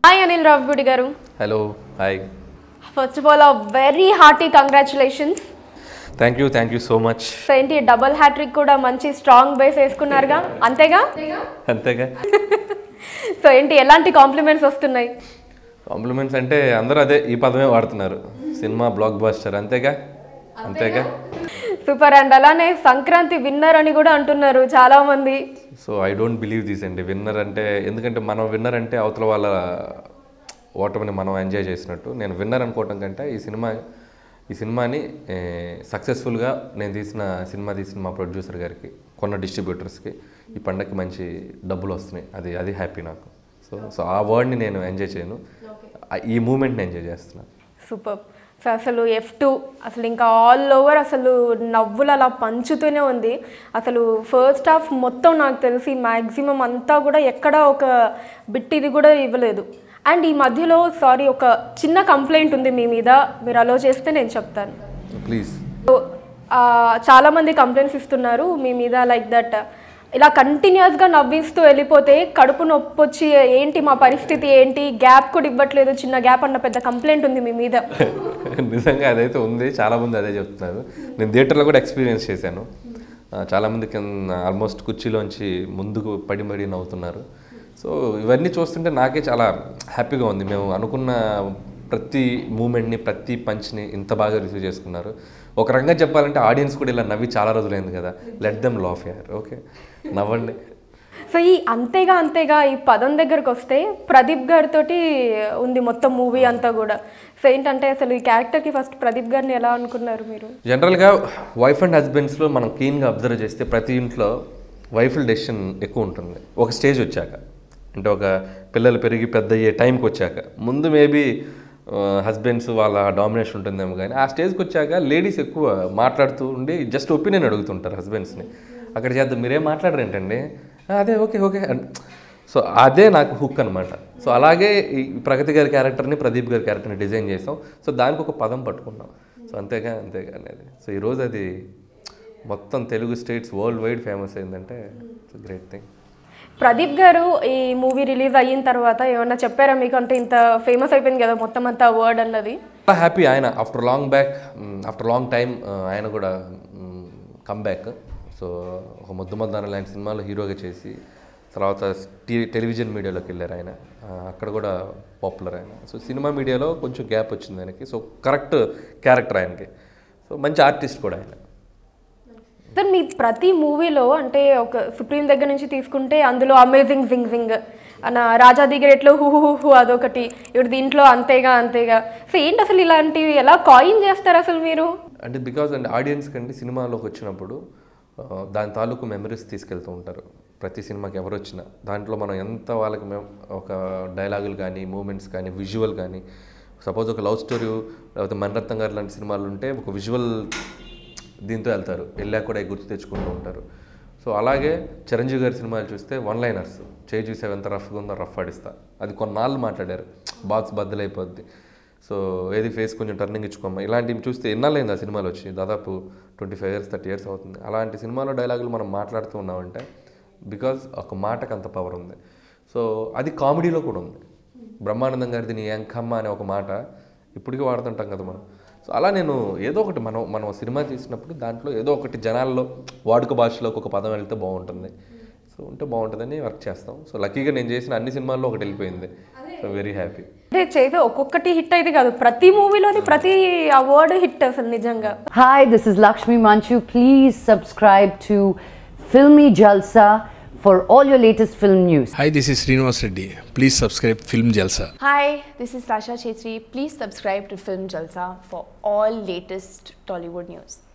Hi Anil Ravgudi garu. Hello, hi. First of all, a very hearty congratulations. Thank you so much. So enti double hat trick kuda manchi strong base eskunnaruga antega అంతేగా so ఏంటి ఎలాంటి compliments వస్తున్నాయి? Compliments అంటే అందరూ అదే ఈ పదమే వాడుతున్నారు, సినిమా బ్లాక్ బస్టర్ అంతేగా. సూపర్. అండ్ అలానే సంక్రాంతి విన్నర్ అని కూడా అంటున్నారు చాలా మంది. So I don't believe this అండి, విన్నర్ అంటే. ఎందుకంటే మనం విన్నర్ అంటే అవతల వాళ్ళ ఓటమిని మనం ఎంజాయ్ చేసినట్టు. నేను విన్నర్ అనుకోవటం కంటే ఈ సినిమాని సక్సెస్ఫుల్గా నేను తీసిన మా ప్రొడ్యూసర్ గారికి, కొన్న డిస్ట్రిబ్యూటర్స్కి ఈ పండగకి మంచి డబ్బులు వస్తున్నాయి, అది హ్యాపీ నాకు. సో ఆ వర్డ్ని నేను ఎంజాయ్ చేయను, ఈ మూమెంట్ని ఎంజాయ్ చేస్తున్నాను. సూపర్. సో అసలు F2 అసలు ఇంకా ఆల్ ఓవర్ అసలు నవ్వులు అలా పంచుతూనే ఉంది. అసలు ఫస్ట్ హాఫ్ మొత్తం నాకు తెలిసి మ్యాక్సిమం అంతా కూడా ఎక్కడ ఒక బిట్ ఇది కూడా ఇవ్వలేదు. అండ్ ఈ మధ్యలో ఒక చిన్న కంప్లైంట్ ఉంది మీ మీద, మీరు అలో చేస్తే నేను చెప్తాను ప్లీజ్. సో చాలామంది కంప్లైంట్స్ ఇస్తున్నారు మీ మీద, లైక్ దట్ ఇలా కంటిన్యూస్గా నవ్విస్తూ వెళ్ళిపోతే కడుపు నొప్పి వచ్చి ఏంటి మా పరిస్థితి ఏంటి, గ్యాప్ కూడా ఇవ్వట్లేదు, చిన్న గ్యాప్ అన్న పెద్ద కంప్లైంట్ ఉంది మీ మీద. నిజంగా అదైతే ఉంది, చాలామంది అదే చెప్తున్నారు. నేను థియేటర్లో కూడా ఎక్స్పీరియన్స్ చేశాను. చాలామంది ఆల్మోస్ట్ కుర్చీలోంచి ముందుకు పడి నవ్వుతున్నారు. సో ఇవన్నీ చూస్తుంటే నాకే చాలా హ్యాపీగా ఉంది. మేము అనుకున్న ప్రతి మూమెంట్ని, ప్రతి పంచ్ని ఇంత బాగా రిసీవ్ చేసుకున్నారు. ఒక రకంగా చెప్పాలంటే ఆడియన్స్ కూడా ఇలా నవ్వి చాలా రోజులైంది కదా, లెట్ దెమ్ లాఫ్ యార్, ఓకే నవ్వండి. సో ఈ అంతేగా ఈ పదం దగ్గరకు వస్తే ప్రదీప్ గారితో ఉంది మొత్తం మూవీ అంతా కూడా. సో ఏంటంటే అసలు ఈ క్యారెక్టర్కి ఫస్ట్ ప్రదీప్ గారిని ఎలా అనుకున్నారు మీరు? జనరల్గా వైఫ్ అండ్ హస్బెండ్స్లో మనం క్లీన్గా అబ్జర్వ్ చేస్తే ప్రతి ఇంట్లో వైఫ్ల డెసిషన్ ఎక్కువ ఉంటుంది. ఒక స్టేజ్ వచ్చాక, అంటే ఒక పిల్లలు పెరిగి పెద్ద అయ్యే టైంకి వచ్చాక, ముందు మేబీ హస్బెండ్స్ వాళ్ళ డామినేషన్ ఉంటుందేమో, కానీ ఆ స్టేజ్కి వచ్చాక లేడీస్ ఎక్కువ మాట్లాడుతూ ఉండి జస్ట్ ఒపీనియన్ అడుగుతుంటారు హస్బెండ్స్ని. అక్కడ చేద్దాం, మీరేం మాట్లాడరు ఏంటండి, అదే ఓకే సో అదే నాకు హుక్ అనమాట. సో అలాగే ఈ ప్రగతి గారి క్యారెక్టర్ని, ప్రదీప్ గారి క్యారెక్టర్ని డిజైన్ చేసాం. సో దానికి ఒక పదం పట్టుకున్నాం. సో అంతేగా అనేది. సో ఈరోజు అది మొత్తం Telugu states world wide famous అయిందంటే ఇట్స్ గ్రేట్ థింగ్. ప్రదీప్ గారు ఈ మూవీ రిలీజ్ అయిన తర్వాత ఏమన్నా చెప్పారా మీకు? అంటే ఇంత ఫేమస్ అయిపోయింది కదా మొత్తం అంతా వర్డ్ అన్నది. హ్యాపీ ఆయన ఆఫ్టర్ లాంగ్ టైం ఆయన కూడా కమ్బ్యాక్. సో ఒక ముద్దుమద్దాన లాంటి సినిమాలో హీరోగా చేసి తర్వాత టెలివిజన్ మీడియాలోకి వెళ్ళారు ఆయన, అక్కడ కూడా పాపులర్ ఆయన. సో సినిమా మీడియాలో కొంచెం గ్యాప్ వచ్చింది ఆయనకి. సో కరెక్ట్ క్యారెక్టర్ ఆయనకి. సో మంచి ఆర్టిస్ట్ కూడా ఆయన. సార్ మీ ప్రతి మూవీలో అంటే ఒక సుప్రీం దగ్గర నుంచి తీసుకుంటే అందులో అమేజింగ్ జింగ్ అన్న, రాజా దిగరేట్లో హు అదొకటి, ఇప్పుడు దీంట్లో అంతేగా. సో ఏంటి అసలు ఇలాంటివి ఎలా కాయిన్ చేస్తారు అసలు మీరు? అంటే బికాజ్ అంటే ఆడియన్స్ కంటే సినిమాలోకి వచ్చినప్పుడు దాని తాలూకు మెమరీస్ తీసుకెళ్తూ ఉంటారు. ప్రతి సినిమాకి ఎవరు వచ్చినా దాంట్లో మనం ఎంత వాళ్ళకి ఒక డైలాగులు కానీ, మూమెంట్స్ కానీ, విజువల్ కానీ, సపోజ్ ఒక లవ్ స్టోరీ లేకపోతే మణిరత్నం గారు లాంటి సినిమాలు ఉంటే ఒక విజువల్ దీంతో వెళ్తారు, వెళ్ళాక కూడా గుర్తు తెచ్చుకుంటూ ఉంటారు. సో అలాగే చిరంజీవి గారి సినిమాలు చూస్తే వన్ లైనర్స్, చేయి చూసావు ఎంత రఫ్గా ఉందో రఫ్ ఆడిస్తా, అది కొన్నాళ్ళు మాట్లాడారు, బాక్స్ బద్దలైపోద్ది, సో ఏది ఫేస్ కొంచెం టర్నింగ్ ఇచ్చుకోమ్మా, ఇలాంటివి చూస్తే ఎన్నాళ్ళైంది ఆ సినిమాలు వచ్చి, దాదాపు 25 years 30 years అవుతుంది. అలాంటి సినిమాలో డైలాగులు మనం మాట్లాడుతూ ఉన్నామంటే బికాజ్ ఒక మాటకు అంత పవర్ ఉంది. సో అది కామెడీలో కూడా ఉంది. బ్రహ్మానందం గారిది నీ ఎంకమ్మ అనే ఒక మాట ఇప్పటికీ వాడుతుంటాం కదా మనం. సో అలా నేను ఏదో ఒకటి మనం సినిమా తీసినప్పుడు దాంట్లో ఏదో ఒకటి జనాల్లో వాడుక భాషలోకి ఒక పదం వెళ్తే బాగుంటుంది, సో ఉంటే బాగుంటుందని వర్క్ చేస్తాం. సో లక్కీగా నేను చేసిన అన్ని సినిమాల్లో ఒకటి వెళ్ళిపోయింది. So very happy. అంటే చేసే ఒక్కొక్కటి హిట్ అయితే కాదు, ప్రతి మూవీలోని ప్రతి అవార్డు హిట్ అసలు నిజంగా. Hi, this is Lakshmi Manchu. Please subscribe to Filmy Jalsa for all your latest film news. Hi, this is Srinivas Reddy. Please subscribe Film Jalsa. Hi, this is Rasha Chetri. Please subscribe to Film Jalsa for all latest Tollywood news.